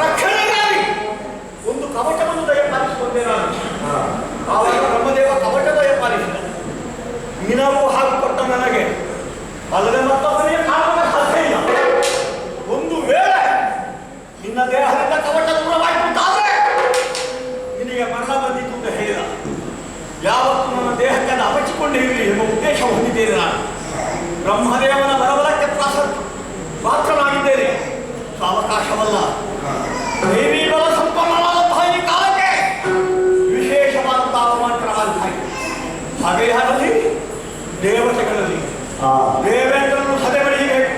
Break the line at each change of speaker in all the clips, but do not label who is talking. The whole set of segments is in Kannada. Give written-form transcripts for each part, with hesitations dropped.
ರಕ್ಷಣೆಗಾಗಿ ಒಂದು ಕವಚವನ್ನು ದಯಪಾಲಿಸಿಕೊಂಡೆ ನಾನು. ಆವಾಗ ಬ್ರಹ್ಮದೇವ ಕವಚ ದಯಪಾಲಿಸಿದ. ನಿನಗೂ ಹಾಗೆ ಕೊಟ್ಟ ನನಗೆ ಅಲ್ಲದೆ ಮತ್ತೊಬ್ಬನಿಗೆ ಕಾಣುವ ಸಾಧ್ಯ ಇಲ್ಲ. ಒಂದು ವೇಳೆ ನಿನ್ನ ದೇಹದಿಂದ ಕವಚ ದೂರವಾಯಿತಾದ್ರೆ ನಿನಗೆ ಮರಣ ಬಂದಿತ್ತು ಅಂತ ಹೇಳಿದ. ಯಾವತ್ತು ನನ್ನ ದೇಹಕ್ಕೆ ಅದು ಅವಚಿಕೊಂಡಿರಲಿ ಎಂಬ ಉದ್ದೇಶ ಹೊಂದಿದ್ದೇನೆ ನಾನು. ಬ್ರಹ್ಮದೇವನ ಬರಬಲಕ್ಕೆ ಪಾತ್ರನಾಗಿದ್ದೇನೆ. ಅವಕಾಶವಲ್ಲ. ದೇವಿ ಬಲ ಸಂಪನ್ನವಾದಂತಹ ಈ ಕಾಲಕ್ಕೆ ವಿಶೇಷವಾದಂತಹ ಅವಮಾನಕರವಾದಂತಹ ಹಾಗೆಯಾದಲ್ಲಿ ದೇವತೆಗಳಲ್ಲಿ ದೇವೇಂದ್ರನು ಸದೆ ಬೆಳೆಯಬೇಕು.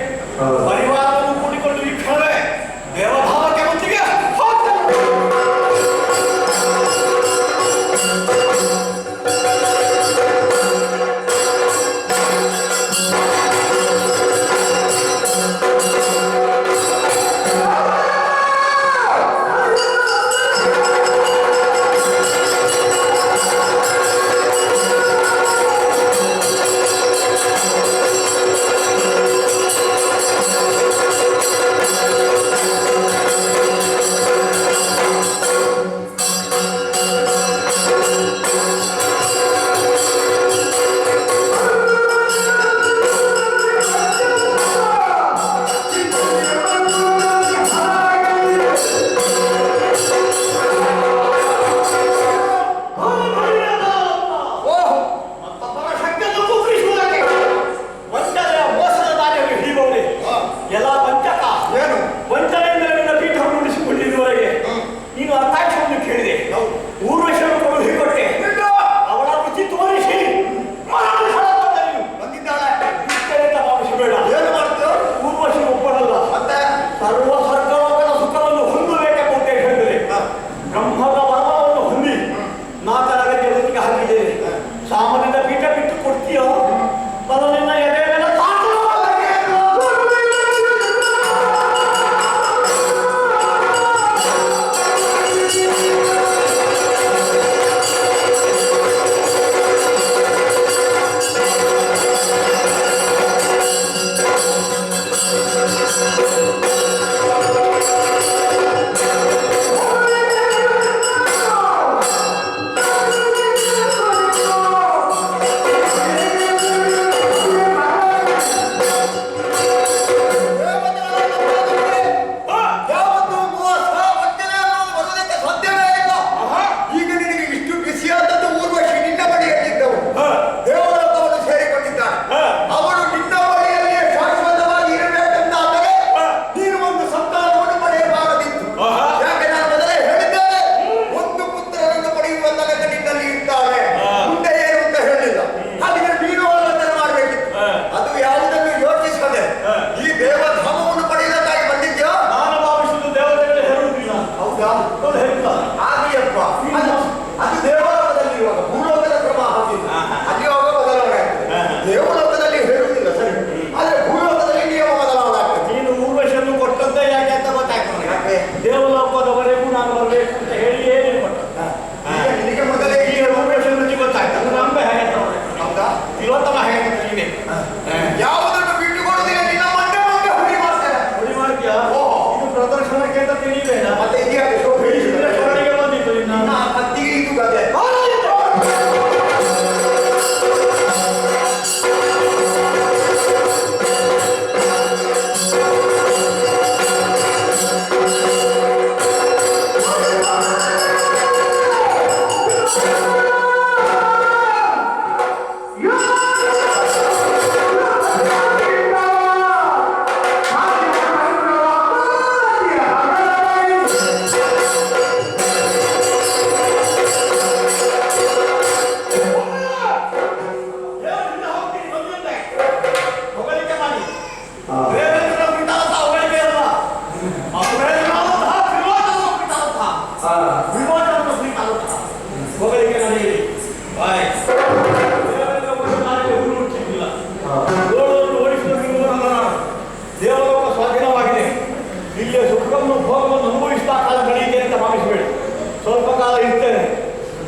ಪರಿವಾರವನ್ನು ಕೂಡಿಕೊಂಡು ಈ ಕ್ಷಣವೇ ದೇವಭಾವಕ್ಕೆ ಮುಂದಿಗೆ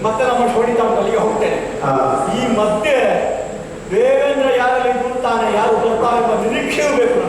ಮತ್ತೆ ನಮ್ಮ ಶೋಣಿತ ಅಲ್ಲಿಗೆ ಹೋಗ್ತೇನೆ. ಈ ಮಧ್ಯೆ ದೇವೇಂದ್ರ ಯಾರಲ್ಲಿ ಕುಂತಾನೆ, ಯಾರು ಬರ್ತಾನೆ ಎಂಬ ನಿರೀಕ್ಷೆಯೂ ಬೇಕು.